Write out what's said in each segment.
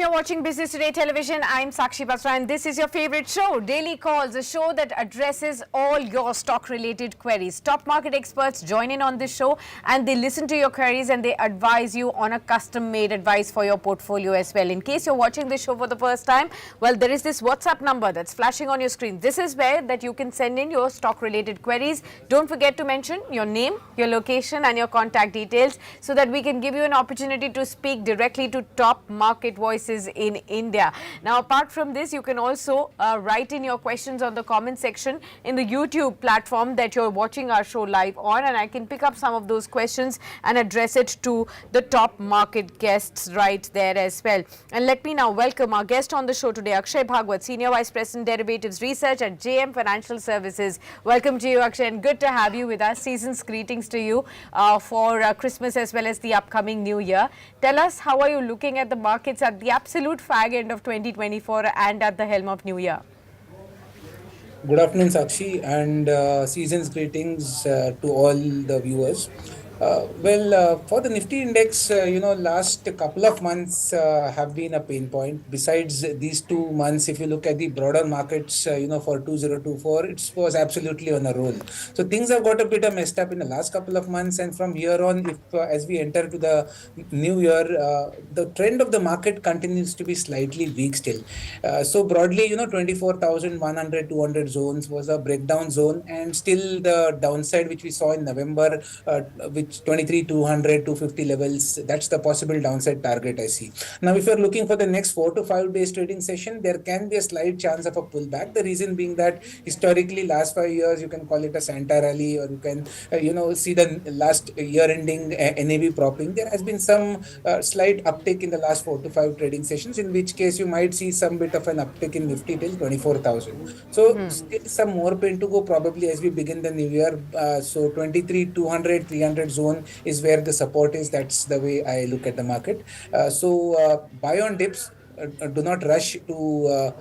you're watching Business Today Television, I'm Sakshi Basra and this is your favorite show, Daily Calls, a show that addresses all your stock-related queries. Top market experts join in on this show and they listen to your queries and they advise you on a custom-made advice for your portfolio as well. In case you're watching this show for the first time, well, there is this WhatsApp number that's flashing on your screen. This is where that you can send in your stock-related queries. Don't forget to mention your name, your location and your contact details so that we can give you an opportunity to speak directly to top market voices in India. Now, apart from this, you can also write in your questions on the comment section in the YouTube platform that you're watching our show live on, and I can pick up some of those questions and address it to the top market guests right there as well. And let me now welcome our guest on the show today, Akshay Bhagwat, Senior Vice President Derivatives Research at JM Financial Services. Welcome to you, Akshay, and good to have you with us. Season's greetings to you for Christmas as well as the upcoming New Year. Tell us, how are you looking at the markets at the absolute fag end of 2024 and at the helm of New Year? Good afternoon, Sakshi, and season's greetings to all the viewers. For the Nifty index, last couple of months have been a pain point. Besides these 2 months, if you look at the broader markets, for 2024, it was absolutely on a roll. So things have got a bit messed up in the last couple of months, and from here on, if as we enter to the new year, the trend of the market continues to be slightly weak still. So broadly, 24,100, 200 zones was a breakdown zone, and still the downside which we saw in November, which 23,200, 250 levels, that's the possible downside target I see. Now, if you're looking for the next 4 to 5 days trading session, there can be a slight chance of a pullback. The reason being that historically, last 5 years, you can call it a Santa rally, or you can, see the last year ending NAV propping. There has been some slight uptick in the last 4 to 5 trading sessions, in which case you might see some bit of an uptick in Nifty till 24,000. So still some more pain to go probably as we begin the new year. So 23,200, 300 zone is where the support is. That's the way I look at the market. Buy on dips. Do not rush to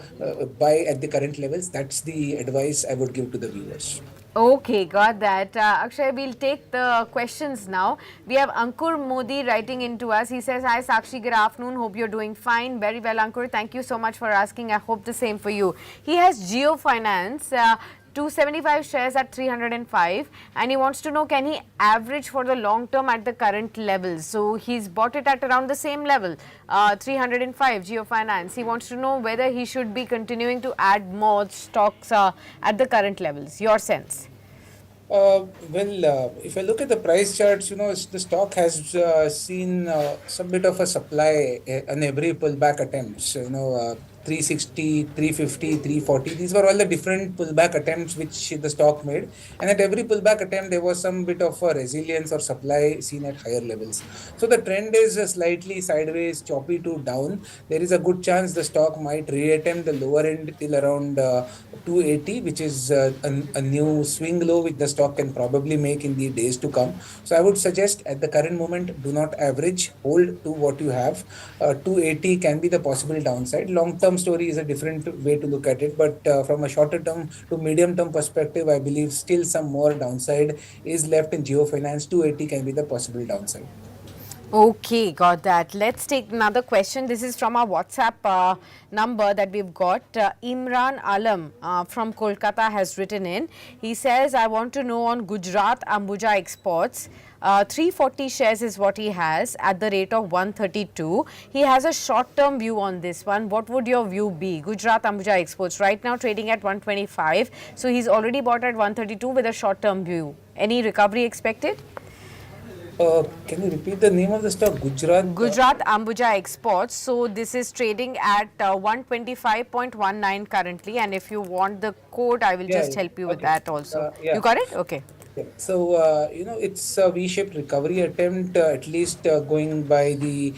buy at the current levels. That's the advice I would give to the viewers. Okay, got that. Akshay, we'll take the questions now. We have Ankur Modi writing into us. He says, hi Sakshi, good afternoon. Hope you're doing fine. Very well, Ankur. Thank you so much for asking. I hope the same for you. He has Geo Finance. 275 shares at 305 and he wants to know, can he average for the long term at the current levels? So he's bought it at around the same level, 305 Geo Finance. He wants to know whether he should be continuing to add more stocks at the current levels. Your sense? If I look at the price charts, the stock has seen some bit of a supply on every pullback attempts. 360, 350, 340. These were all the different pullback attempts which the stock made. And at every pullback attempt, there was some bit of a resilience or supply seen at higher levels. So the trend is slightly sideways, choppy to down. There is a good chance the stock might reattempt the lower end till around 280, which is a new swing low which the stock can probably make in the days to come. So I would suggest at the current moment, do not average, hold to what you have. 280 can be the possible downside. Long-term story is a different way to look at it, but from a shorter term to medium term perspective, I believe still some more downside is left in Geo Finance. 280 can be the possible downside. Okay, got that. Let's take another question. This is from our WhatsApp number that we've got. Imran Alam from Kolkata has written in. He says, I want to know on Gujarat Ambuja exports. 340 shares is what he has at the rate of 132. He has a short-term view on this one. What would your view be? Gujarat Ambuja exports right now trading at 125. So he's already bought at 132 with a short-term view. Any recovery expected? Can you repeat the name of the stock? Gujarat Ambuja Exports. So this is trading at 125.19 currently, and if you want the code, I will just help you with that also. You got it? Okay. Yeah. So, it's a V-shaped recovery attempt, at least going by the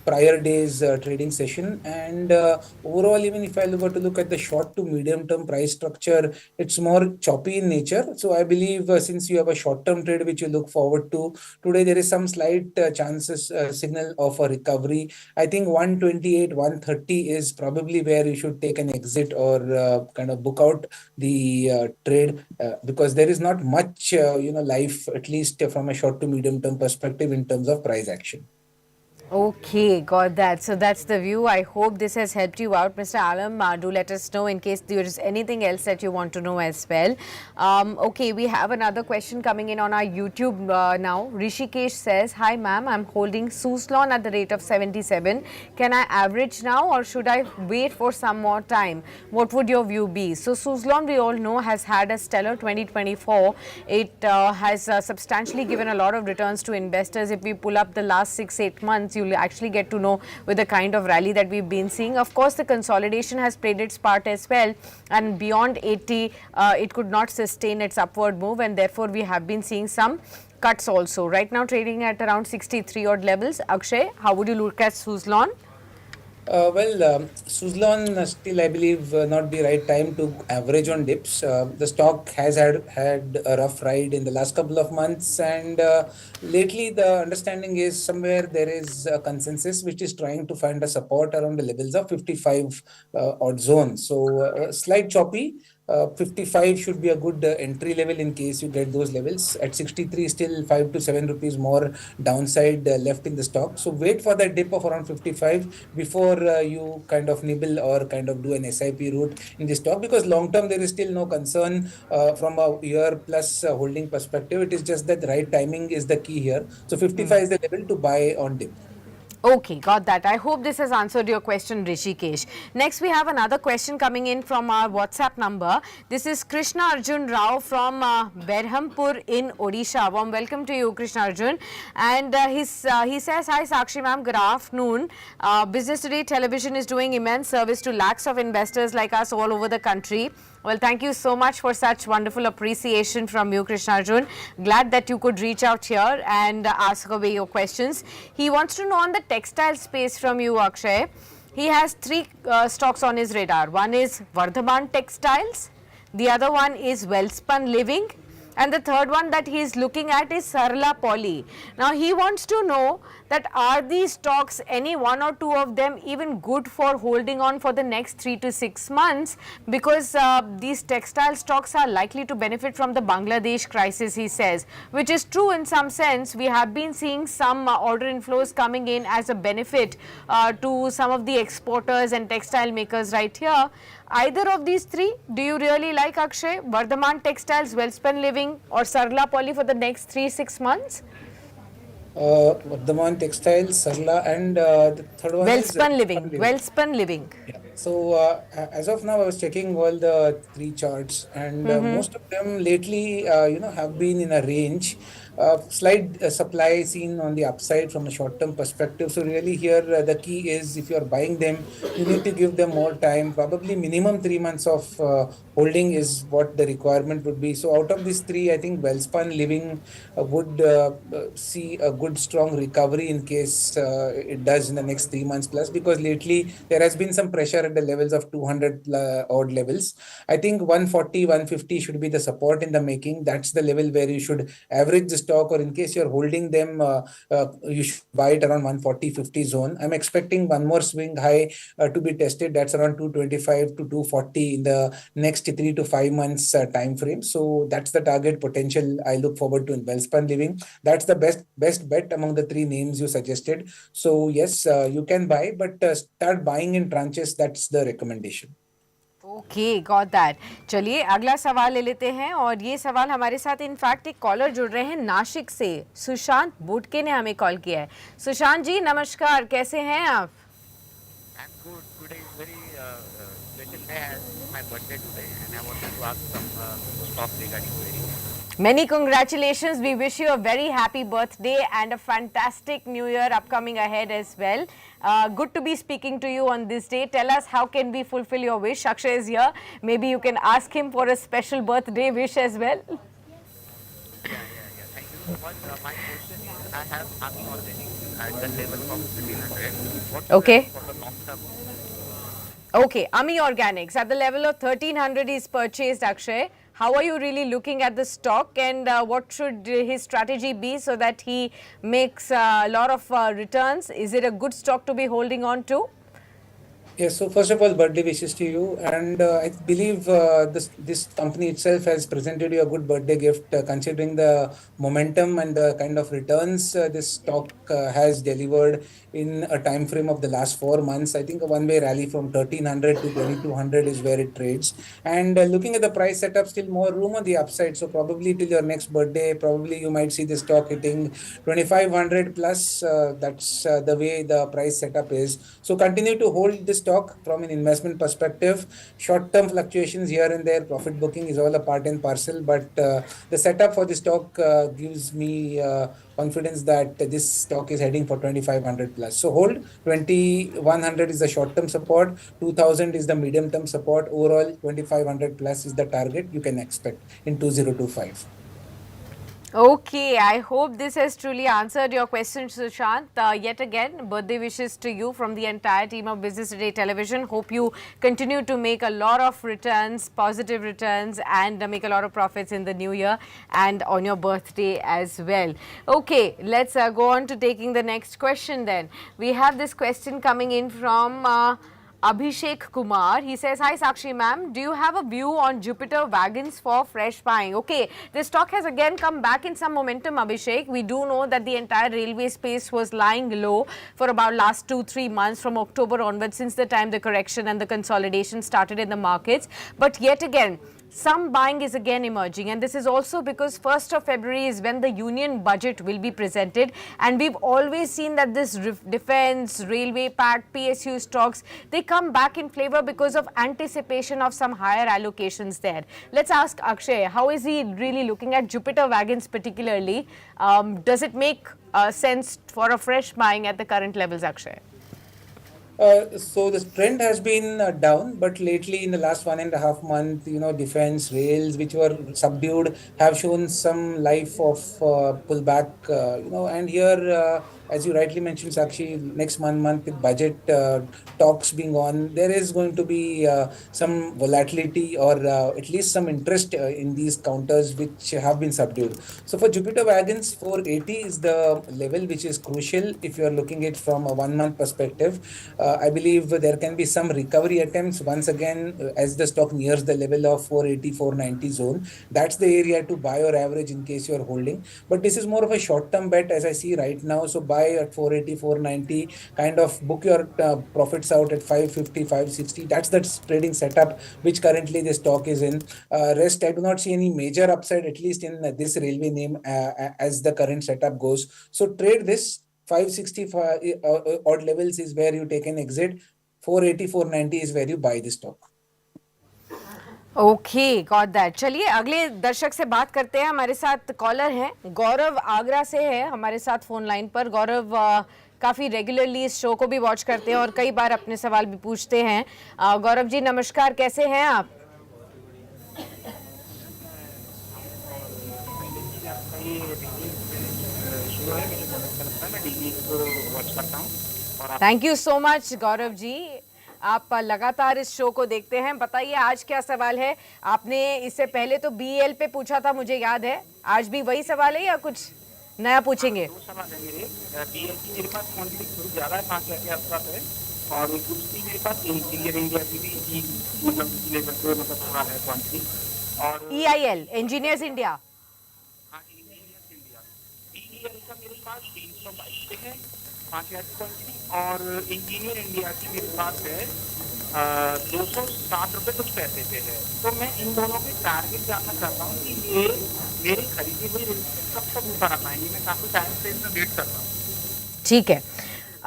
prior day's trading session. And overall, even if I were to look at the short to medium term price structure, it's more choppy in nature. So I believe since you have a short term trade which you look forward to, today there is some slight chances signal of a recovery. I think 128, 130 is probably where you should take an exit or kind of book out the trade because there is not much, life, at least from a short to medium term perspective in terms of price action. Okay, got that. So that's the view. I hope this has helped you out, Mr. Alam. Do let us know in case there is anything else that you want to know as well. Okay, we have another question coming in on our YouTube now. Rishikesh says, "Hi, ma'am. I'm holding Suzlon at the rate of 77. Can I average now, or should I wait for some more time? What would your view be?" So Suzlon, we all know, has had a stellar 2024. It has substantially given a lot of returns to investors. If we pull up the last 6-8 months, you'll actually get to know with the kind of rally that we've been seeing. Of course, the consolidation has played its part as well, and beyond 80, it could not sustain its upward move, and therefore we have been seeing some cuts also. Right now trading at around 63 odd levels. Akshay, how would you look at Suzlon? Suzlon still, I believe, not the right time to average on dips. The stock has had a rough ride in the last couple of months, and lately the understanding is somewhere there is a consensus which is trying to find a support around the levels of 55 odd zone. So slight choppy. 55 should be a good entry level in case you get those levels. At 63, still 5 to 7 rupees more downside left in the stock. So wait for that dip of around 55 before you kind of nibble or kind of do an SIP route in the stock, because long term there is still no concern from a year plus holding perspective. It is just that the right timing is the key here. So 55 is the level to buy on dip. Okay, got that. I hope this has answered your question, Rishikesh. Next, we have another question coming in from our WhatsApp number. This is Krishna Arjun Rao from Berhampur in Odisha. Warm welcome to you, Krishna Arjun. And he says, "Hi, Sakshi ma'am, good afternoon. Business Today television is doing immense service to lakhs of investors like us all over the country." Well, thank you so much for such wonderful appreciation from you, Krishna Arjun. Glad that you could reach out here and ask away your questions. He wants to know on the textile space from you, Akshay. He has three stocks on his radar. One is Vardhaman Textiles, the other one is Wellspun Living, and the third one that he is looking at is Sarla Poly. Now he wants to know that are these stocks, any one or two of them, even good for holding on for the next 3 to 6 months, because these textile stocks are likely to benefit from the Bangladesh crisis, he says, which is true in some sense. We have been seeing some order inflows coming in as a benefit to some of the exporters and textile makers right here. Either of these three, do you really like, Akshay? Vardhaman Textiles, Wellspun Living or Sarla Poly for the next 3-6 months? Vardhaman Textiles, Sarla, and the third one is Wellspun Fun Living, Living. Wellspun Living. Yeah. So as of now, I was checking all the three charts, and most of them lately, have been in a range. Slight supply seen on the upside from a short-term perspective. So really, here the key is if you are buying them, you need to give them more time. Probably minimum 3 months of holding is what the requirement would be. So out of these three, I think Wellspun Living would see a good strong recovery in case it does in the next 3 months plus, because lately there has been some pressure at the levels of 200 odd levels. I think 140, 150 should be the support in the making. That's the level where you should average the stock, or in case you're holding them, you should buy it around 140-50 zone. I'm expecting one more swing high to be tested. That's around 225 to 240 in the next 3 to 5 months time frame. So that's the target potential I look forward to in Wellspun Living. That's the best bet among the three names you suggested. So yes, you can buy, but start buying in tranches. That's the recommendation. Okay got that. चलिए अगला सवाल ले लेते हैं, और ये सवाल हमारे साथ इनफैक्ट एक कॉलर जुड़ रहे हैं नासिक से. सुशांत बुटके ने हमें कॉल किया है. सुशांत जी नमस्कार, कैसे हैं आप? I'm good. Today is very special day as my birthday today, and I wanted to ask some stuff regarding trading. Many congratulations. We wish you a very happy birthday and a fantastic new year upcoming ahead as well. Good to be speaking to you on this day. Tell us, how can we fulfill your wish? Akshay is here. Maybe you can ask him for a special birthday wish as well. Yeah. Thank you so much. My question is, I have Ami Organic at the level of 1300. What Okay. for the long term? Okay, Ami Organics at the level of 1300 is purchased, Akshay. How are you really looking at the stock, and what should his strategy be so that he makes a lot of returns? Is it a good stock to be holding on to? Yes, so first of all, birthday wishes to you, and I believe this company itself has presented you a good birthday gift, considering the momentum and the kind of returns this stock has delivered in a time frame of the last 4 months. I think a one-way rally from 1300 to 2200 is where it trades, and looking at the price setup, still more room on the upside. So probably till your next birthday, probably you might see the stock hitting 2500 plus. That's the way the price setup is. So continue to hold the stock from an investment perspective. Short-term fluctuations here and there, profit booking is all a part and parcel. But the setup for the stock gives me confidence that this stock is heading for 2500 plus. So hold 2100 is the short-term support, 2000 is the medium-term support. Overall, 2500 plus is the target you can expect in 2025. Okay, I hope this has truly answered your question, Sushant. Yet again, birthday wishes to you from the entire team of Business Today Television. Hope you continue to make a lot of returns, positive returns, and make a lot of profits in the new year and on your birthday as well. Okay, let's go on to taking the next question then. We have this question coming in from Abhishek Kumar. He says, hi Sakshi ma'am, do you have a view on Jupiter Wagons for fresh buying? Okay, this stock has again come back in some momentum, Abhishek. We do know that the entire railway space was lying low for about last 2-3 months from October onwards, since the time the correction and the consolidation started in the markets. But yet again, some buying is again emerging, and this is also because 1st of February is when the union budget will be presented, and we've always seen that this defense, railway pact, PSU stocks, they come back in flavor because of anticipation of some higher allocations there. Let's ask Akshay, how is he really looking at Jupiter Wagons particularly? Does it make sense for a fresh buying at the current levels, Akshay? So the trend has been down, but lately in the last 1.5 month, defense rails, which were subdued, have shown some life of pullback. And here, as you rightly mentioned, Sakshi, next month with budget talks being on, there is going to be some volatility or at least some interest in these counters which have been subdued. So for Jupiter Wagons, 480 is the level which is crucial if you are looking at from a 1 month perspective. I believe there can be some recovery attempts once again as the stock nears the level of 480, 490 zone. That's the area to buy or average in case you're holding. But this is more of a short-term bet as I see right now. So buy at 480, 490, kind of book your profits out at 550, 560. That's the trading setup which currently the stock is in. Rest, I do not see any major upside, at least in this railway name as the current setup goes. So trade this. 565 odd levels is where you take an exit. 480, 490 is where you buy the stock. Okay got that. चलिए अगले दर्शक से बात करते हैं। हमारे साथ collar हैं, गौरव आगरा से है हमारे साथ फोन लाइन पर। गौरव काफ़ी रेगुलरली इस शो को भी वॉच करते हैं और कई बार अपने सवाल भी पूछते हैं। गौरव जी नमस्कार, कैसे हैं आप? Thank you so much Gaurav ji, आप लगातार इस शो को देखते हैं। बताइए आज क्या सवाल है? आपने इससे पहले तो बीएल पे पूछा था, मुझे याद है। आज भी वही सवाल है या कुछ नया पूछेंगे? दो सवाल है मेरे। बीएल की मेरे पास क्वांटिटी थोड़ी ज़्यादा है, 5,000 के आसपास है, और दूसरी मेरे पास इंजीनियर इंडिया की भी मतलब लेवल पे मतलब थोड़ा है क्वांटिटी। और EIL इंजीनियर्स इंडिया, हाँ इंजीनियर्स इंडिया बीईएल का मेरे पास 322 पे है 5,000 की क्वांटिटी, और इंजीनियर इंडिया की मेरे पास है 260 रुपये कुछ पैसे पे है। तो मैं इन दोनों के टारगेट जानना चाहता हूँ कि ये मेरी खरीदी हुई रेंज में कब तक ऊपर आ पाएंगे। मैं काफ़ी टाइम से इसमें वेट कर रहा हूँ। ठीक है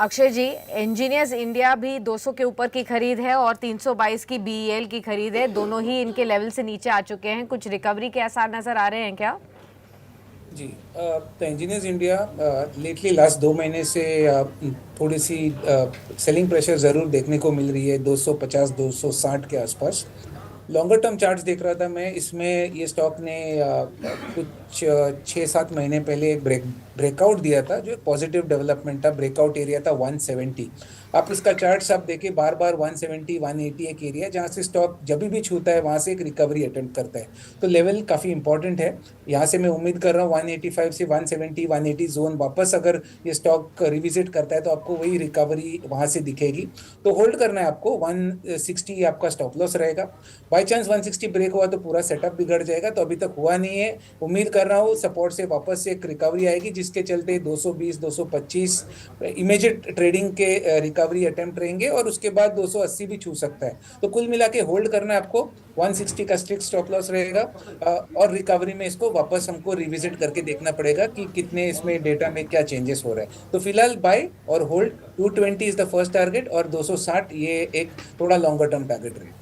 अक्षय जी, इंजीनियर्स इंडिया भी 200 के ऊपर की खरीद है और 322 की बीईएल की खरीद है। दोनों ही इनके लेवल से नीचे आ चुके हैं। कुछ रिकवरी के आसार नजर आ रहे हैं क्या? जी, तो इंजीनियर्स इंडिया लेटली लास्ट 2 महीने से थोड़ी सी सेलिंग प्रेशर ज़रूर देखने को मिल रही है, 250 260 के आसपास। लॉन्गर टर्म चार्ट्स देख रहा था मैं, इसमें ये स्टॉक ने कुछ 6-7 महीने पहले एक ब्रेकआउट दिया था, जो एक पॉजिटिव डेवलपमेंट था। ब्रेकआउट एरिया था 170। आप इसका चार्ट्स आप देखिए, बार बार 170 180 एक एरिया जहां से स्टॉक जब भी छूता है वहां से एक रिकवरी अटेम्प्ट करता है। तो लेवल काफी इंपॉर्टेंट है। यहाँ से मैं उम्मीद कर रहा हूँ 185 से 170 180 जोन वापस अगर ये स्टॉक रिविजिट करता है तो आपको वही रिकवरी वहां से दिखेगी। तो होल्ड करना है आपको, 160 आपका स्टॉप लॉस रहेगा। बाई चांस 160 ब्रेक हुआ तो पूरा सेटअप बिगड़ जाएगा, तो अभी तक हुआ नहीं है। उम्मीद कर रहा हूँ सपोर्ट से वापस से एक रिकवरी आएगी, जिसके चलते 220 225 इमीडिएट ट्रेडिंग के रिकवरी अटेम्प्ट रहेंगे, और उसके बाद 280 भी छू सकता है। तो कुल मिला के होल्ड करना है आपको, 160 का स्ट्रिक्ट स्टॉप लॉस रहेगा। और रिकवरी में इसको वापस हमको रिविजिट करके देखना पड़ेगा कि कितने इसमें डेटा में क्या चेंजेस हो रहा है। तो फिलहाल बाय और hold, 220 is the first target, और 260 ये एक थोड़ा लॉन्गर टर्म टारगेट रहेगा।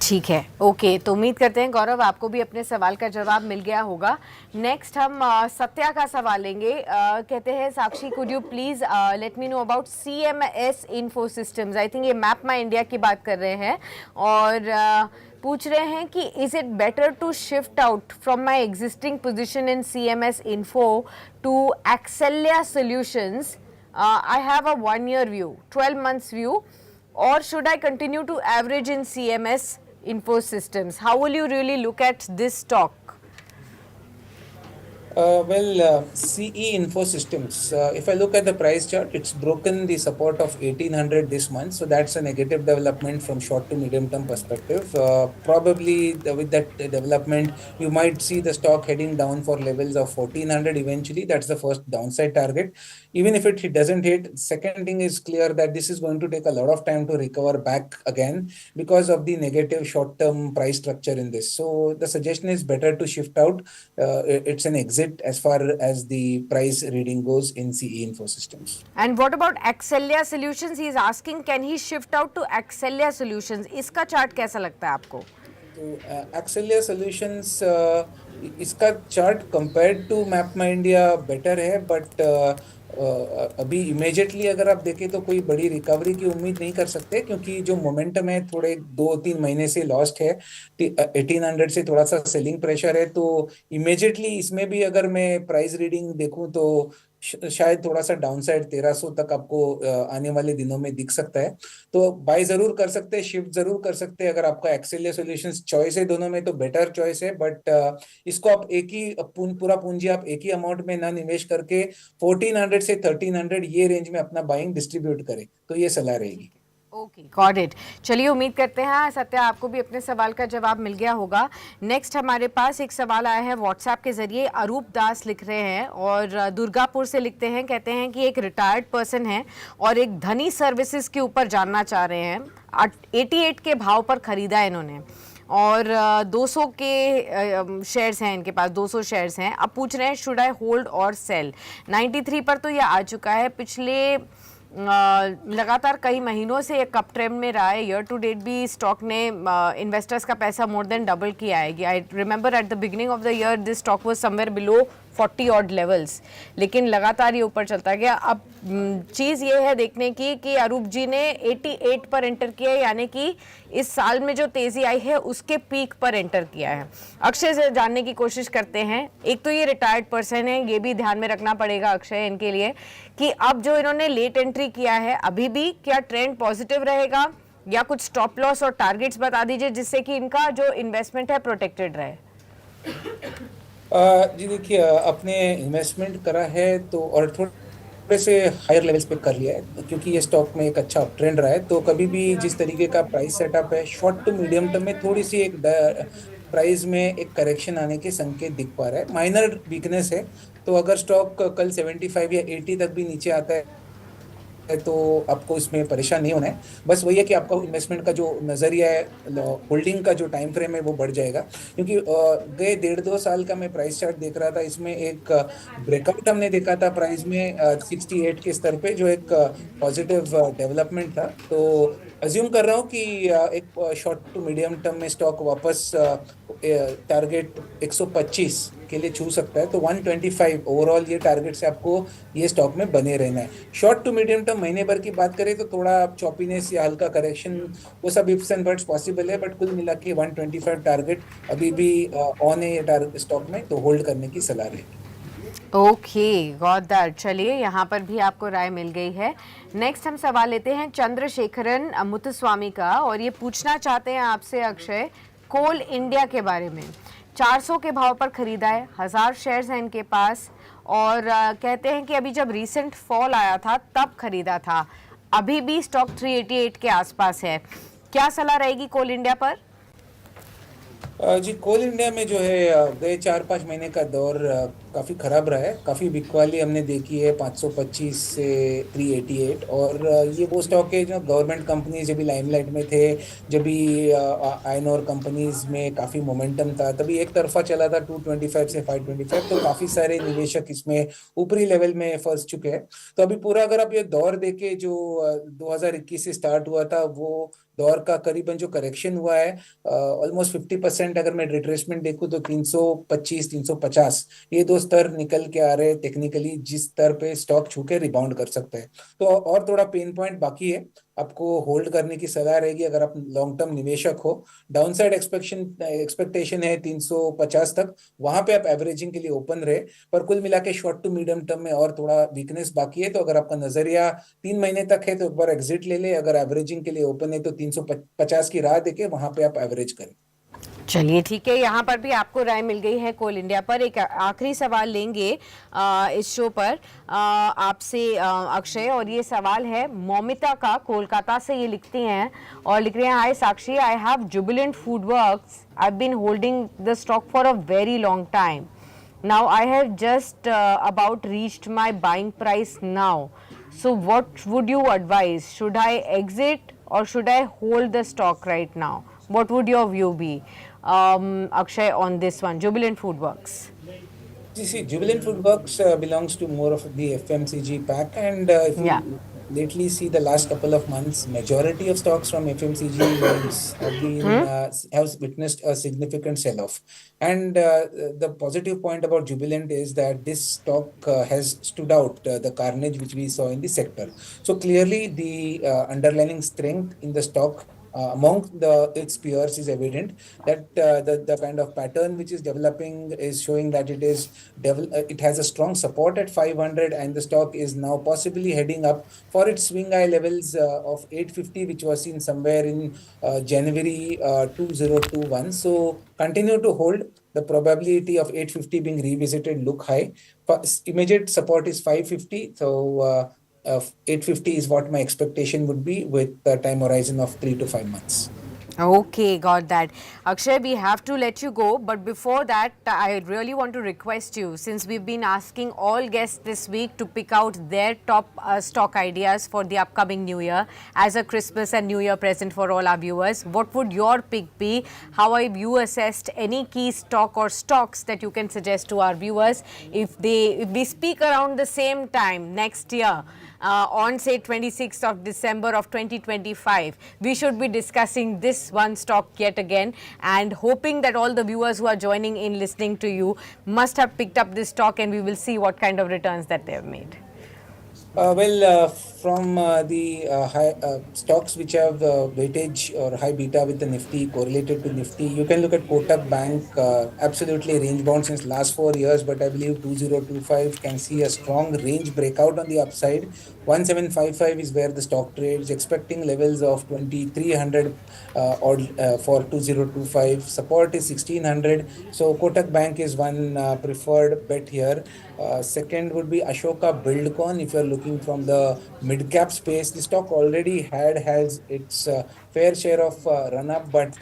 ठीक है, ओके। तो उम्मीद करते हैं गौरव आपको भी अपने सवाल का जवाब मिल गया होगा। नेक्स्ट हम सत्या का सवाल लेंगे। कहते हैं Sakshi, could you please let me know about CMS info systems. I think ये मैप माई इंडिया की बात कर रहे हैं, और पूछ रहे हैं कि is it better to shift out from my existing position in CMS info to Excelia solutions. I have a 1-year view, 12 months view, or should I continue to average in CMS Info Systems? How will you really look at this stock? CE Info Systems, if I look at the price chart, it's broken the support of 1800 this month. So that's a negative development from short to medium term perspective. Probably with that development, you might see the stock heading down for levels of 1400 eventually. That's the first downside target. Even if it doesn't hit, second thing is clear that this is going to take a lot of time to recover back again because of the negative short term price structure in this. So the suggestion is better to shift out. It's an exit as far as the price reading goes in CE Info Systems. And what about Excelia Solutions? He is asking, can he shift out to Excelia Solutions? इसका chart कैसा लगता है आपको? तो Excelia Solutions, इसका chart compared to Map my India better है, but अभी immediately अगर आप देखें तो कोई बड़ी रिकवरी की उम्मीद नहीं कर सकते, क्योंकि जो मोमेंटम है थोड़े 2-3 महीने से लॉस्ट है। 1800 से थोड़ा सा सेलिंग प्रेशर है, तो इमीडिएटली इसमें भी अगर मैं प्राइस रीडिंग देखूं तो शायद थोड़ा सा डाउनसाइड 1300 तक आपको आने वाले दिनों में दिख सकता है। तो बाय जरूर कर सकते हैं, शिफ्ट जरूर कर सकते हैं। अगर आपका एक्सेलिया सॉल्यूशंस चॉइस है दोनों में तो बेटर चॉइस है, बट इसको आप एक ही पूरा पूंजी आप एक ही अमाउंट में ना निवेश करके 1400 से 1300 ये रेंज में अपना बाइंग डिस्ट्रीब्यूट करें, तो ये सलाह रहेगी। Okay, got it. चलिए, उम्मीद करते हैं सत्या आपको भी अपने सवाल का जवाब मिल गया होगा। नेक्स्ट हमारे पास एक सवाल आया है व्हाट्सएप के जरिए। अरूप दास लिख रहे हैं और दुर्गापुर से लिखते हैं। कहते हैं कि एक रिटायर्ड पर्सन है और एक धनी सर्विसेज के ऊपर जानना चाह रहे हैं। 88 के भाव पर खरीदा है इन्होंने, और 200 के शेयर्स हैं इनके पास, 200 शेयर्स हैं। अब पूछ रहे हैं शुड आई होल्ड और सेल। 93 पर तो ये आ चुका है। पिछले लगातार कई महीनों से एक अप ट्रेंड में रहा है। ईयर टू डेट भी स्टॉक ने इन्वेस्टर्स का पैसा मोर देन डबल किया है। I remember at the beginning of the year this stock was somewhere below 40 odd levels, लेकिन लगातार ये ऊपर चलता गया। अब चीज़ ये है देखने की कि अरूप जी ने 88 पर एंटर किया है, यानी कि इस साल में जो तेज़ी आई है उसके पीक पर एंटर किया है। अक्षय से जानने की कोशिश करते हैं। एक तो ये रिटायर्ड पर्सन है, ये भी ध्यान में रखना पड़ेगा अक्षय इनके लिए कि अब जो इन्होंने लेट एंट्री किया है, अभी भी क्या ट्रेंड पॉजिटिव रहेगा, या कुछ स्टॉप लॉस और टारगेट्स बता दीजिए जिससे कि इनका जो इन्वेस्टमेंट है प्रोटेक्टेड रहे। जी देखिए, अपने इन्वेस्टमेंट करा है तो, और थोड़े से हायर लेवल्स पे कर लिया है, क्योंकि ये स्टॉक में एक अच्छा ट्रेंड रहा है। तो कभी भी जिस तरीके का प्राइस सेटअप है, शॉर्ट टू मीडियम टर्म में थोड़ी सी एक प्राइस में एक करेक्शन आने के संकेत दिख पा रहा है। माइनर वीकनेस है, तो अगर स्टॉक कल 75 या 80 तक भी नीचे आता है तो आपको इसमें परेशान नहीं होना है। बस वही है कि आपका इन्वेस्टमेंट का जो नजरिया है, होल्डिंग का जो टाइम फ्रेम है वो बढ़ जाएगा, क्योंकि गए 1.5-2 साल का मैं प्राइस चार्ट देख रहा था, इसमें एक ब्रेकआउट हमने देखा था प्राइस में 68 के स्तर पे, जो एक पॉजिटिव डेवलपमेंट था। तो अज्यूम कर रहा हूँ कि एक शॉर्ट टू मीडियम टर्म में स्टॉक वापस टारगेट 125 के लिए छू सकता है। तो 125 ओवरऑल ये टारगेट से आपको ये स्टॉक में बने रहना है। शॉर्ट टू मीडियम टर्म महीने भर की बात करें तो थोड़ा चॉपीनेस या हल्का करेक्शन, वो सब इफ्स एंड बट्स पॉसिबल है, बट कुल मिला के 125 टारगेट अभी भी ऑन है ये टारगेट स्टॉक में, तो होल्ड करने की सलाह रहेगी। Okay, got that. चलिए, यहाँ पर भी आपको राय मिल गई है। नेक्स्ट हम सवाल लेते हैं चंद्रशेखरन मुत्तुस्वामी का, और ये पूछना चाहते हैं आपसे अक्षय, कोल इंडिया के बारे में। 400 के भाव पर खरीदा है, 1000 शेयर्स हैं इनके पास, और कहते हैं कि अभी जब रिसेंट फॉल आया था तब खरीदा था। अभी भी स्टॉक 388 के आसपास है। क्या सलाह रहेगी कोल इंडिया पर? जी, कोल इंडिया में जो है गए 4-5 महीने का दौर काफी खराब रहा है। काफी बिकवाली हमने देखी है 525 से 388। और ये वो स्टॉक है जो गवर्नमेंट कंपनीज जब भी लाइमलाइट में थे, जब भी आयरन और कंपनीज में काफी मोमेंटम था, तभी एक तरफा चला था 225 से 525। तो काफी सारे निवेशक इसमें ऊपरी लेवल में फंस चुके हैं। तो अभी पूरा अगर आप ये दौर देखे जो 2021 से स्टार्ट हुआ था, वो दौर का करीबन जो करेक्शन हुआ है ऑलमोस्ट 50%। अगर मैं रिट्रेसमेंट देखूं तो 325 350 ये दो स्तर निकल के आ रहे हैं टेक्निकली, जिस स्तर पे स्टॉक छू के रिबाउंड कर सकते हैं। तो और थोड़ा पेन पॉइंट बाकी है, आपको होल्ड करने की सलाह रहेगी अगर आप लॉन्ग टर्म निवेशक हो। डाउनसाइड एक्सपेक्टेशन है 350 तक, वहां पे आप एवरेजिंग के लिए ओपन रहे। पर कुल मिला के शॉर्ट टू मीडियम टर्म में और थोड़ा वीकनेस बाकी है। तो अगर आपका नजरिया 3 महीने तक है तो एक बार एग्जिट ले ले। अगर एवरेजिंग के लिए ओपन है तो 350 की राह देके वहां पे आप एवरेज करें। चलिए ठीक है, यहाँ पर भी आपको राय मिल गई है कोल इंडिया पर। एक आखिरी सवाल लेंगे इस शो पर आपसे अक्षय, और ये सवाल है मौमिता का, कोलकाता से ये लिखती हैं और लिख रहे हैं, hi Sakshi, I have Jubilant Food Works, I have been holding the stock for a very long time. Now I have just about reached my buying price now. So what would you advise? Should I exit or should I hold the stock right now? What would your view be, Akshay, on this one? Jubilant Foodworks. See, Jubilant Foodworks belongs to more of the FMCG pack, and if Yeah. you lately see the last couple of months, majority of stocks from FMCG names have been have witnessed a significant sell-off. And the positive point about Jubilant is that this stock has stood out the carnage which we saw in the sector. So clearly, the underlying strength in the stock among its peers is evident. That the kind of pattern which is developing is showing that it has a strong support at 500, and the stock is now possibly heading up for its swing high levels of 850, which was seen somewhere in January 2021. So continue to hold. The probability of 850 being revisited look high. Immediate support is 550. So 850 is what my expectation would be, with a time horizon of 3 to 5 months. Okay, got that. Akshay, we have to let you go, but before that, I really want to request you, since we've been asking all guests this week to pick out their top stock ideas for the upcoming new year as a Christmas and New Year present for all our viewers. What would your pick be? How have you assessed any key stock or stocks that you can suggest to our viewers if we speak around the same time next year? On say 26th of December of 2025, we should be discussing this one stock yet again, and hoping that all the viewers who are joining in listening to you must have picked up this stock, and we will see what kind of returns that they have made. From the high stocks which have weightage or high beta with the Nifty correlated to Nifty, you can look at Kotak Bank, absolutely range bound since last 4 years, but I believe 2025 can see a strong range breakout on the upside. 1755 is where the stock trades, expecting levels of 2300 for 2025. Support is 1600. So Kotak Bank is one preferred bet here. Second would be Ashoka Buildcon. If you're looking from the mid cap space, the stock already has its fair share of run up, but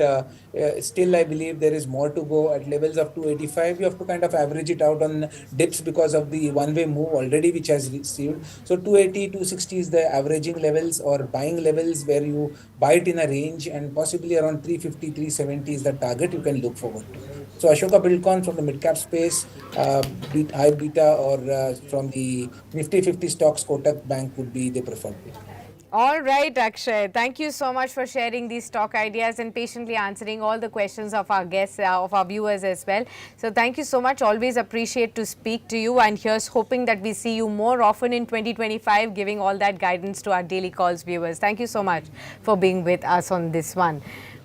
still I believe there is more to go at levels of 285. You have to kind of average it out on dips because of the one-way move already which has received. So 280, 260 is the averaging levels or buying levels where you buy it in a range, and possibly around 350, 370 is the target you can look forward to. So Ashoka Buildcon from the mid cap space, high beta, or from the Nifty 50 stocks, Kotak Bank would be the preferred pick. All right, Akshay. Thank you so much for sharing these stock ideas and patiently answering all the questions of our guests, of our viewers as well. So thank you so much. Always appreciate to speak to you, and here's hoping that we see you more often in 2025, giving all that guidance to our daily calls viewers. Thank you so much for being with us on this one.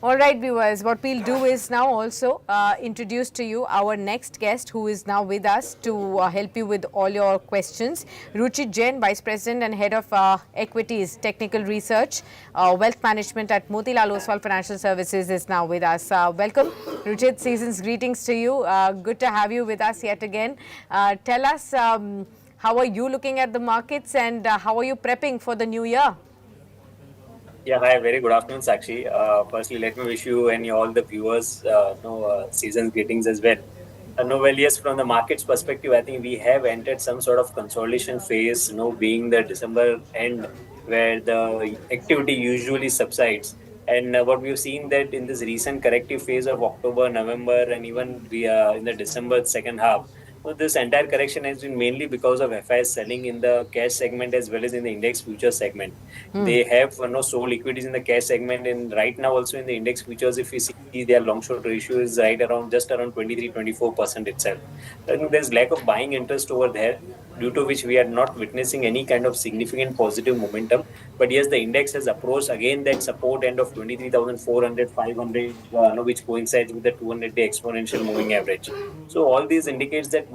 All right, viewers, what we'll do is now also introduce to you our next guest who is now with us to help you with all your questions. Ruchi Jain, Vice President and Head of Equities, Technical Research, Wealth Management at Motilal Oswal Financial Services is now with us. Welcome, Ruchit. Season's greetings to you. Good to have you with us yet again. Tell us, how are you looking at the markets and how are you prepping for the new year? Yeah, hi, very good afternoon, Sakshi. Firstly, let me wish you and all the viewers season's greetings as well. Well, yes, from the market's perspective, I think we have entered some sort of consolidation phase, being the December end where the activity usually subsides. And what we've seen that in this recent corrective phase of October, November, and even we are in the December second half, so this entire correction has been mainly because of FIs selling in the cash segment as well as in the index future segment. They have sold equities in the cash segment, and right now also in the index futures, if you see their long short ratio is right around just around 23-24% itself. I think there's lack of buying interest over there, due to which we are not witnessing any kind of significant positive momentum. But yes, the index has approached again that support end of 23,400, 500, which coincides with the 200-day exponential moving average. So all these indicates that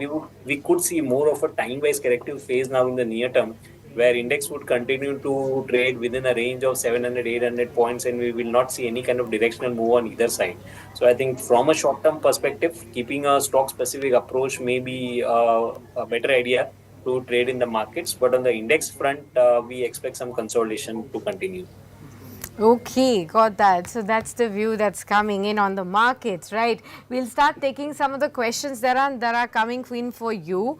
we could see more of a time-wise corrective phase now in the near term, where index would continue to trade within a range of 700, 800 points, and we will not see any kind of directional move on either side. So I think from a short-term perspective, keeping a stock-specific approach may be a better idea to trade in the markets. But on the index front, we expect some consolidation to continue. Okay, got that. So that's the view that's coming in on the markets, right? We'll start taking some of the questions that are coming in for you.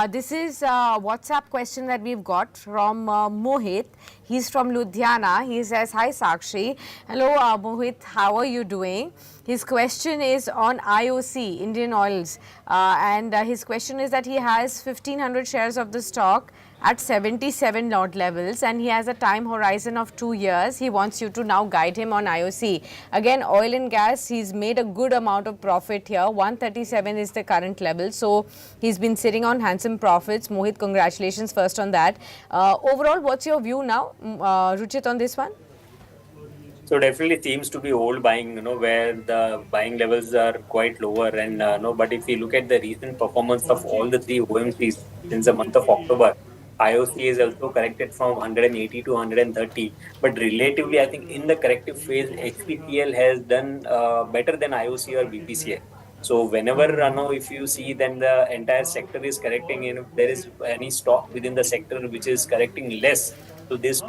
This is a WhatsApp question that we've got from Mohit. He's from Ludhiana. He says, "Hi Sakshi. Hello Mohit, how are you doing?" His question is on IOC, Indian Oils, and his question is that he has 1500 shares of the stock at 77 odd levels and he has a time horizon of 2 years. He wants you to now guide him on IOC. Again, oil and gas, he's made a good amount of profit here. 137 is the current level. So he's been sitting on handsome profits. Mohit, congratulations first on that. Overall, what's your view now, Ruchit, on this one? So definitely seems to be old buying, where the buying levels are quite lower. And but if you look at the recent performance of all the three OMCs since the month of October, IOC is also corrected from 180 to 130. But relatively, I think in the corrective phase, HPCL has done better than IOC or BPCL. So whenever, if you see then the entire sector is correcting, and if there is any stock within the sector which is correcting less, so this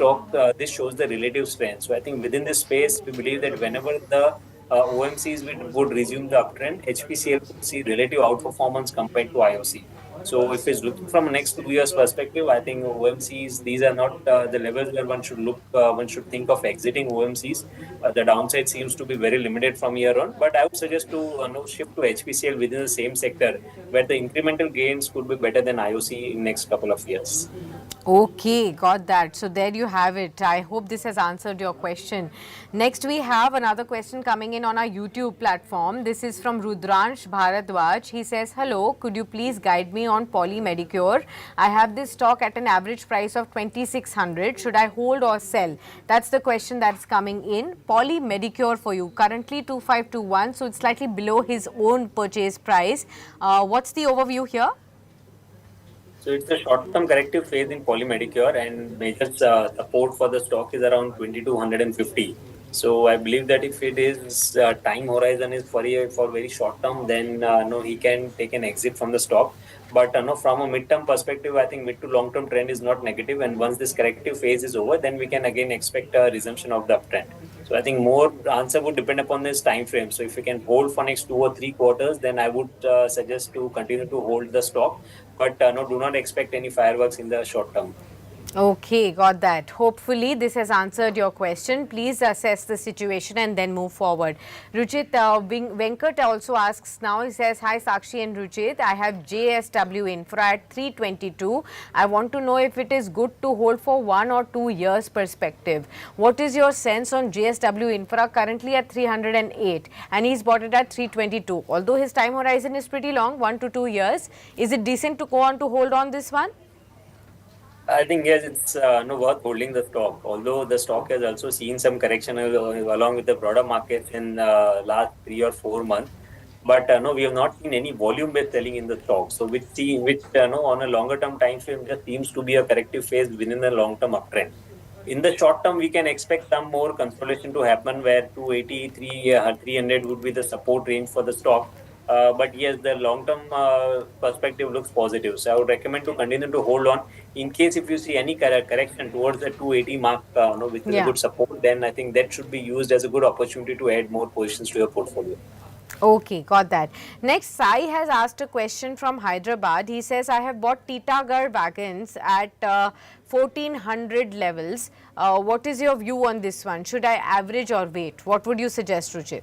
shows the relative strength. So I think within this space, we believe that whenever the OMCs would resume the uptrend, HPCL could see relative outperformance compared to IOC. So if it's looking from a next 2 years perspective, I think OMCs, these are not the levels where one should think of exiting OMCs. The downside seems to be very limited from here on, but I would suggest to shift to HPCL within the same sector, where the incremental gains could be better than IOC in next couple of years. Okay, got that. So there you have it. I hope this has answered your question. Next, we have another question coming in on our YouTube platform. This is from Rudransh Bharadwaj. He says, "Hello, could you please guide me on Poly Medicure? I have this stock at an average price of 2600. Should I hold or sell?" That's the question that's coming in. Poly Medicure for you, currently 2521, so it's slightly below his own purchase price. What's the overview here? So it's a short-term corrective phase in Polymedicure, and major support for the stock is around 2250. So I believe that if it is time horizon is for very short term, then no, he can take an exit from the stock. But no, from a mid-term perspective, I think mid to long-term trend is not negative, and once this corrective phase is over, then we can again expect a resumption of the uptrend. So I think more answer would depend upon this time frame. So if you can hold for next 2 or 3 quarters, then I would suggest to continue to hold the stock. But no, do not expect any fireworks in the short term. Okay, got that. Hopefully, this has answered your question. Please assess the situation and then move forward. Ruchit, Venkat also asks now, he says, "Hi Sakshi and Ruchit, I have JSW Infra at 322. I want to know if it is good to hold for 1 or 2 years perspective. What is your sense on JSW Infra currently at 308 and he's bought it at 322. Although his time horizon is pretty long, 1 to 2 years, is it decent to go on to hold on this one?" I think yes, it's no worth holding the stock. Although the stock has also seen some correction along with the broader markets in last 3 or 4 months, but no, we have not seen any volume-based selling in the stock. So which no, on a longer-term time frame just seems to be a corrective phase within the long-term uptrend. In the short term, we can expect some more consolidation to happen where 283, 300 would be the support range for the stock. But yes, the long-term perspective looks positive. So I would recommend to continue to hold on. In case if you see any correction towards the 280 mark, no, which is a Yeah. good support, then I think that should be used as a good opportunity to add more positions to your portfolio. Okay, got that. Next, Sai has asked a question from Hyderabad. He says, I have bought Titagar wagons at 1400 levels. What is your view on this one? Should I average or wait? What would you suggest, Ruchit?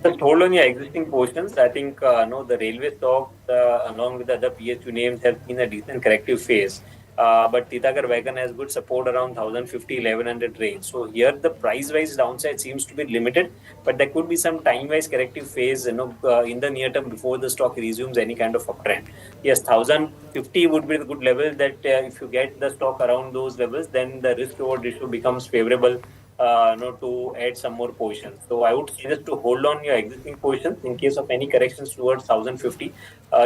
Just hold on your existing portions. I think no, the railway stocks, along with the other PSU names, have seen a decent corrective phase. But Titagar Wagon has good support around 1050, 1100 range. So here the price-wise downside seems to be limited, but there could be some time-wise corrective phase, in the near term before the stock resumes any kind of uptrend. Yes, 1050 would be the good level that if you get the stock around those levels, then the risk-reward ratio becomes favorable to add some more positions. So I would suggest to hold on your existing positions in case of any corrections towards 1050.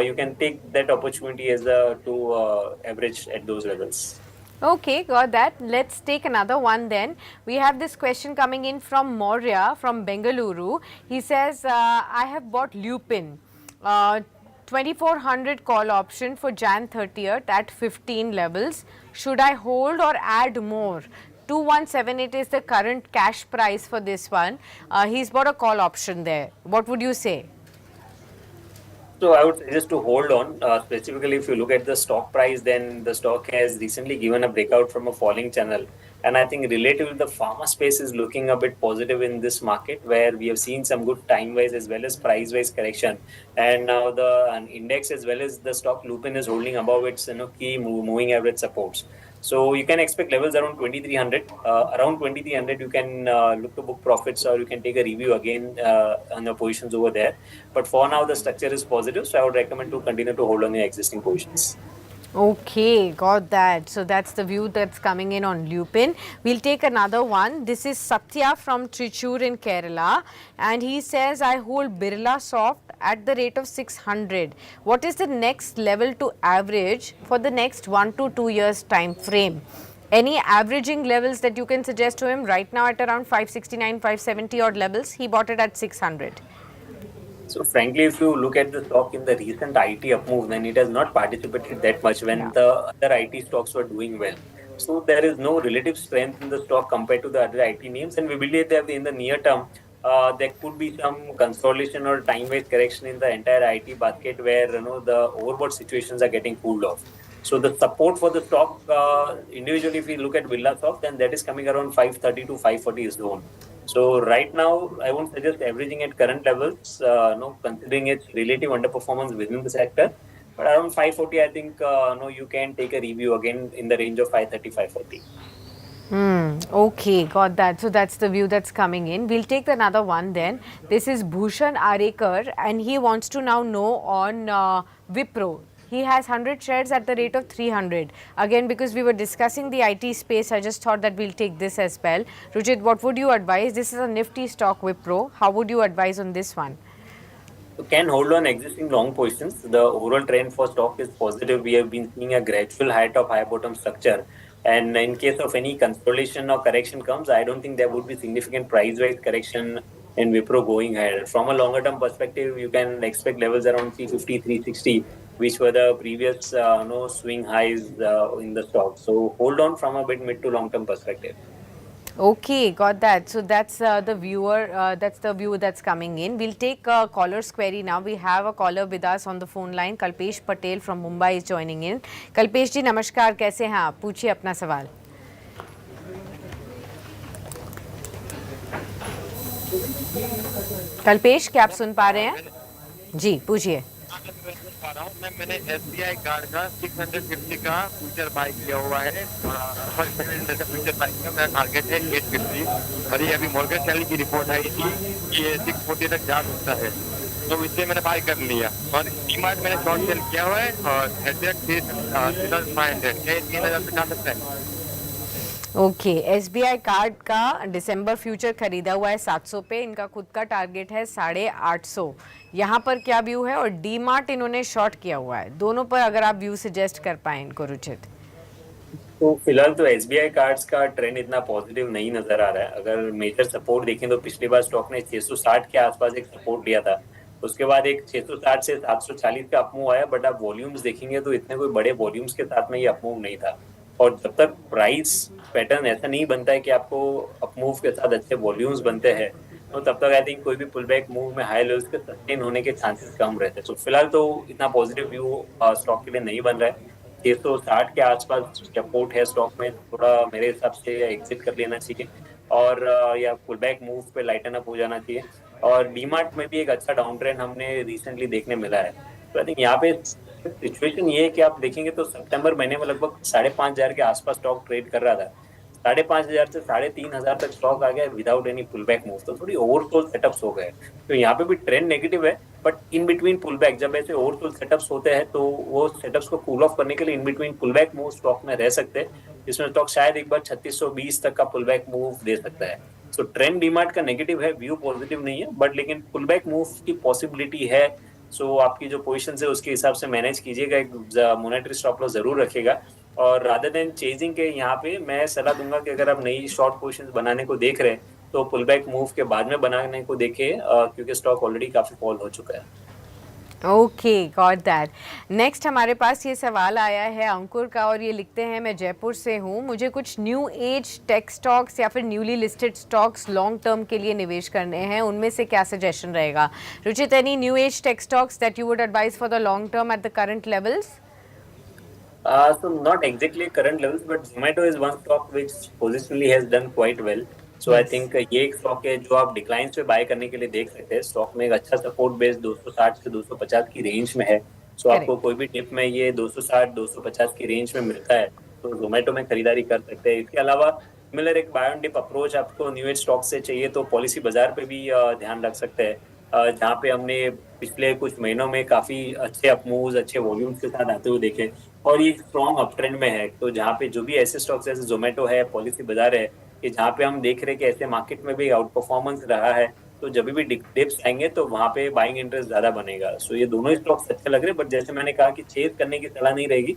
You can take that opportunity as to average at those levels. Okay, got that. Let's take another one then. We have this question coming in from Maurya from Bengaluru. He says, I have bought Lupin. 2400 call option for Jan 30th at 15 levels. Should I hold or add more? 2178 is the current cash price for this one. He's bought a call option there. What would you say? So I would suggest to hold on. Specifically, if you look at the stock price, then the stock has recently given a breakout from a falling channel. And I think relatively the pharma space is looking a bit positive in this market where we have seen some good time-wise as well as price-wise correction. And now the index as well as the stock Lupin is holding above its key moving average supports. So you can expect levels around 2300. Around 2300, you can look to book profits or you can take a review again on your positions over there. But for now, the structure is positive, so I would recommend to continue to hold on your existing positions. Okay, got that. So that's the view that's coming in on Lupin. We'll take another one. This is Satya from Trichur in Kerala, and he says, I hold Birla Soft at the rate of 600. What is the next level to average for the next 1 to 2 years time frame? Any averaging levels that you can suggest to him right now at around 569, 570 odd levels? He bought it at 600. So frankly, if you look at the stock in the recent IT up move, then it has not participated that much when Yeah. the other IT stocks were doing well. So there is no relative strength in the stock compared to the other IT names, and we believe that in the near term, there could be some consolidation or time-wise correction in the entire IT basket where the overbought situations are getting cooled off. So the support for the stock individually, if we look at Birlasoft, then that is coming around 530 to 540 zone. So right now, I won't suggest averaging at current levels, considering its relative underperformance within the sector. But around 540, I think you can take a review again in the range of 530, 540. Okay, got that. So that's the view that's coming in. We'll take another one then. This is Bhushan Arekar, and he wants to now know on Wipro. He has 100 shares at the rate of 300. Again, because we were discussing the IT space, I just thought that we'll take this as well. Ruchit, what would you advise? This is a nifty stock, Wipro. How would you advise on this one? You can hold on existing long positions. The overall trend for stock is positive. We have been seeing a gradual high top, high bottom structure. And in case of any consolidation or correction comes, I don't think there would be significant price-wise correction in Wipro going ahead. From a longer term perspective, you can expect levels around 350, 360, which were the previous swing highs in the stock. So hold on from a bit mid to long term perspective. Okay, got that. So that's the viewer, that's the view that's coming in. We'll take a caller's query now. We have a caller with us on the phone line. Kalpesh Patel from Mumbai is joining in. Kalpesh ji, नमस्कार, कैसे हैं आप? पूछिए अपना सवाल. कल्पेश, क्या आप सुन पा रहे हैं? जी, पूछिए. मैंने SBI कार्ड का 650 का फ्यूचर बाय किया हुआ है. फर्स्ट पेमेंट का फ्यूचर बाय किया. मेरा टारगेट है 850 और ये अभी मॉर्गन स्टैनली की रिपोर्ट आई थी कि ये 640 तक जा सकता है. तो इसलिए मैंने बाय कर लिया। और डीमार्ट मैंने शॉर्ट सेल किया हुआ है और एग्जैक्ट 3,500 क्या 3,000 पे जा सकता है? ओके, एसबीआई कार्ड का दिसंबर फ्यूचर खरीदा हुआ है 700 पे, इनका खुद का टारगेट है 850। यहाँ पर क्या व्यू है? और डीमार्ट इन्होंने शॉर्ट किया हुआ है। दोनों पर अगर आप व्यू सजेस्ट कर पाए इनको रुचित। तो फिलहाल तो एसबीआई कार्ड्स का ट्रेंड इतना पॉजिटिव नहीं नजर आ रहा है। अगर मेजर सपोर्ट देखें तो पिछली बार स्टॉक ने 660 के आसपास एक सपोर्ट लिया था, उसके बाद एक 660 से 740 का अपमूव आया, बट आप वॉल्यूम्स देखेंगे तो इतने कोई बड़े वॉल्यूम्स के साथ में ये अपमूव नहीं था। और जब तक प्राइस पैटर्न ऐसा नहीं बनता है कि आपको अपमूव के साथ अच्छे वॉल्यूम्स बनते हैं, तो तब तक आई थिंक कोई भी पुल बैक मूव में हाई लेवल्स के सस्टेन होने के चांसेस कम रहते हैं। तो फिलहाल तो इतना पॉजिटिव व्यू स्टॉक के लिए नहीं बन रहा है। 660 के आसपास सपोर्ट है स्टॉक में, थोड़ा मेरे हिसाब से एग्जिट कर लेना चाहिए और या पुल बैक मूव पे लाइटन अप हो जाना चाहिए। और डीमार्ट में भी एक अच्छा डाउन ट्रेंड हमने रिसेंटली देखने मिला है। तो आई थिंक यहाँ पे सिचुएशन ये है कि आप देखेंगे तो सितंबर महीने में लगभग 5,500 के आसपास स्टॉक ट्रेड कर रहा था। 5,500 से 3,500 तक स्टॉक आ गया without any pull back move, तो थोड़ी ओवरसोल्ड सेटअप्स हो गए। तो यहाँ पे भी ट्रेंड नेगेटिव है, but in between pull back जब ऐसे ओवरसोल्ड सेटअप्स होते हैं तो वो सेटअप्स को कूल ऑफ करने के लिए in between pull back move stock में रह सकते हैं, जिसमें स्टॉक शायद एक बार 3620 तक का पुल बैक मूव दे सकता है। तो ट्रेंड डीमार्ट का नेगेटिव है, व्यू पॉजिटिव नहीं है, बट लेकिन पुल बैक मूव की पॉसिबिलिटी है। सो आपकी जो पोजीशन है उसके हिसाब से मैनेज कीजिएगा, एक मॉनेटरी स्टॉप लॉस जरूर रखेगा। और रादर देन चेजिंग के यहाँ पे मैं सलाह दूंगा कि अगर आप नई शॉर्ट पोजीशंस बनाने को देख रहे हैं तो पुल बैक मूव के बाद में बनाने को देखे, क्योंकि स्टॉक ऑलरेडी काफी फॉल हो चुका है। Okay, got that. नेक्स्ट हमारे पास ये सवाल आया है अंकुर का, और ये लिखते हैं मैं जयपुर से हूँ, मुझे कुछ न्यू एज टेक स्टॉक्स या फिर newly listed stocks long term के लिए निवेश करने हैं, उनमें से क्या सजेशन रहेगा? Ruchit, any new age tech stocks that you would advise for the long term at the current levels? So not exactly current levels, but Zomato is one stock which positionally has done quite well. So I Yes. think ये एक stock है जो आप decline पे bye करने के लिए देख सकते हैं। स्टॉक में एक अच्छा सपोर्ट बेस 260 से 250 की रेंज में है। सो आपको कोई भी टिप में ये 260 250 की रेंज में मिलता है तो जोमेटो में खरीदारी कर सकते हैं। इसके अलावा सिमिलर एक बाय ऑन डिप अप्रोच आपको न्यू एज स्टॉक से चाहिए तो पॉलिसी बाजार पे भी ध्यान रख सकते हैं, जहाँ पे हमने पिछले कुछ महीनों में काफी अच्छे अपमूव्स अच्छे वॉल्यूम्स के साथ आते हुए देखे और ये स्ट्रॉन्ग अप ट्रेंड में है। तो जहाँ पे जो भी ऐसे स्टॉक्स जैसे जोमेटो है, पॉलिसी बाजार है, कि जहाँ पे हम देख रहे हैं कि ऐसे मार्केट में भी आउट परफॉर्मेंस रहा है, तो जब भी डिप्स आएंगे तो वहाँ पे बाइंग इंटरेस्ट ज्यादा बनेगा। सो ये दोनों स्टॉक्स अच्छे लग रहे हैं, बट जैसे मैंने कहा कि चेज करने की सलाह नहीं रहेगी,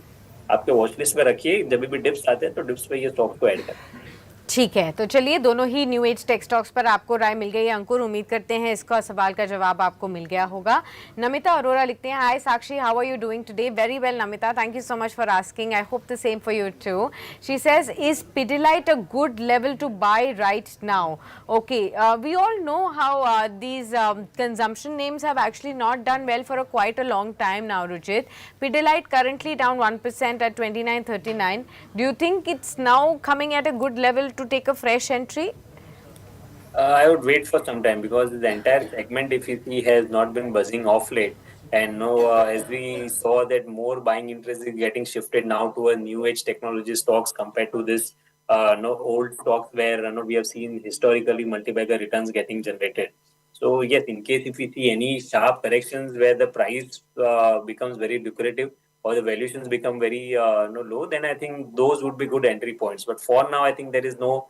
आपके वॉच लिस्ट में रखिए, जब भी डिप्स आते हैं तो डिप्स पे ये स्टॉक्स को ऐड करें। ठीक है, तो चलिए दोनों ही न्यू एज टेक स्टॉक्स पर आपको राय मिल गई है अंकुर, उम्मीद करते हैं इसका सवाल का जवाब आपको मिल गया होगा। नमिता अरोरा लिखते हैं, hi Sakshi, how are you doing today? Very well Namita, thank you so much for asking, I hope the same for you too. She says, is Pidilite a good level to buy right now? Okay, we all know how these consumption names have actually not done well for quite a long time now, Ruchit. Pidilite currently down 1% at 29.39. Do you think it's now coming at a good level to take a fresh entry? I would wait for some time because the entire segment, if you see, has not been buzzing off late. And no, as we saw that more buying interest is getting shifted now to a new age technology stocks compared to this no old stocks where no, we have seen historically multi-bagger returns getting generated. So yes, in case if we see any sharp corrections where the price becomes very lucrative or the valuations become very no low, then I think those would be good entry points. But for now, I think there is no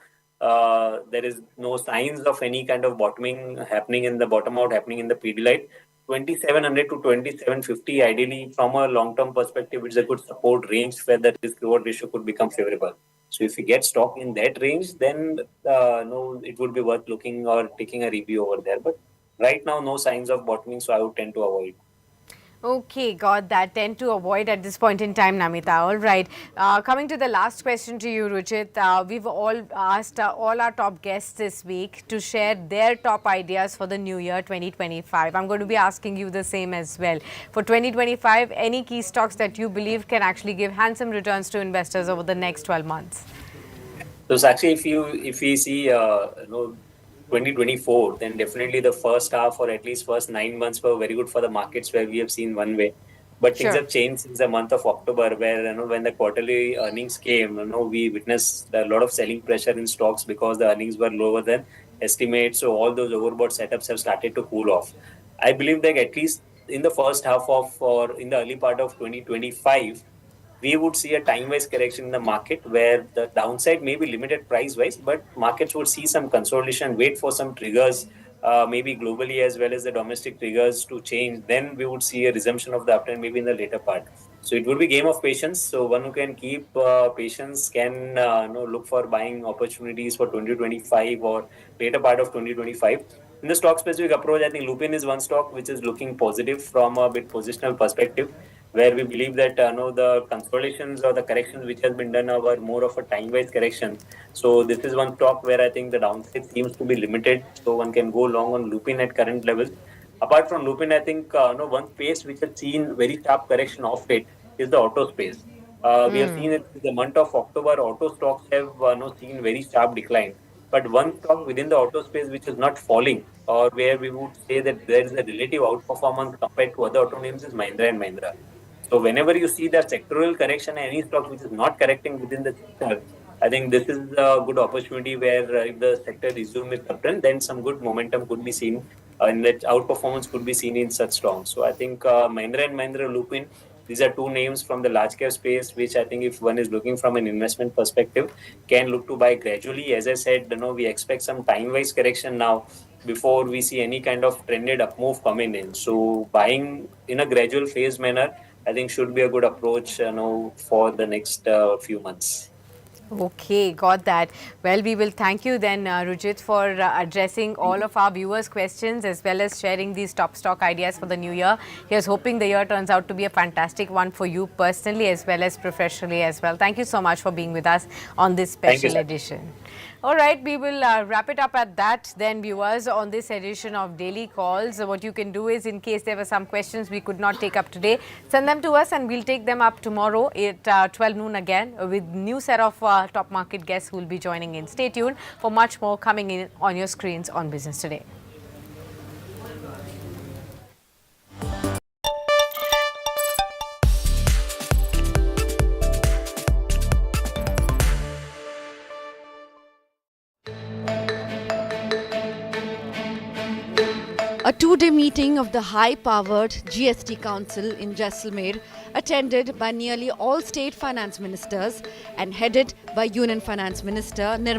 signs of any kind of bottoming happening in the bottom out happening in the Pidilite. 2700 to 2750 ideally from a long term perspective it's a good support range where the risk reward ratio could become favorable. So if you get stock in that range, then no, it would be worth looking or taking a review over there. But right now, no signs of bottoming, so I would tend to avoid. Okay, got that. Tend to avoid at this point in time, Namita. All right. Coming to the last question to you, Ruchit. We've all asked all our top guests this week to share their top ideas for the new year 2025. I'm going to be asking you the same as well. For 2025, any key stocks that you believe can actually give handsome returns to investors over the next 12 months? So actually, if we see 2024, then definitely the first half or at least first 9 months were very good for the markets where we have seen one way. But things Sure. have changed since the month of October, where when the quarterly earnings came, we witnessed a lot of selling pressure in stocks because the earnings were lower than estimates. So all those overbought setups have started to cool off. I believe that at least in the first half of or in the early part of 2025, we would see a time-wise correction in the market where the downside may be limited price-wise, but markets would see some consolidation, wait for some triggers, maybe globally as well as the domestic triggers to change. Then we would see a resumption of the uptrend maybe in the later part. So it would be game of patience. So one who can keep patience can look for buying opportunities for 2025 or later part of 2025. In the stock specific approach, I think Lupin is one stock which is looking positive from a bit positional perspective, where we believe that the consolidations or the corrections which has been done are more of a time-wise correction. So this is one stock where I think the downside seems to be limited, so one can go long on Lupin at current levels. Apart from Lupin, I think one space which has seen very sharp correction of it is the auto space. We have seen it in the month of October, auto stocks have seen very sharp decline. But one stock within the auto space which is not falling, or where we would say that there is a relative outperformance compared to other auto names, is Mahindra and Mahindra. So whenever you see the sectoral correction, any stock which is not correcting within the sector, I think this is a good opportunity where if the sector resumes its uptrend, then some good momentum could be seen, and that outperformance could be seen in such stocks. So I think Mahindra and Mahindra Lupin, these are two names from the large cap space, which I think if one is looking from an investment perspective, can look to buy gradually. As I said, we expect some time-wise correction now before we see any kind of trended up move coming in. So buying in a gradual phase manner, I think should be a good approach, for the next few months. Okay, got that. Well, we will thank you then, Rujit, for addressing all of our viewers' questions as well as sharing these top stock ideas for the new year. Here's hoping the year turns out to be a fantastic one for you personally as well as professionally as well. Thank you so much for being with us on this Thank you, special sir. edition. All right, we will wrap it up at that then, viewers, on this edition of Daily Calls. What you can do is, in case there were some questions we could not take up today, send them to us and we'll take them up tomorrow at 12 noon again with new set of top market guests who will be joining in. Stay tuned for much more coming in on your screens on Business Today. A two-day meeting of the high-powered GST Council in Jaisalmer, attended by nearly all state finance ministers and headed by Union Finance Minister Nirmala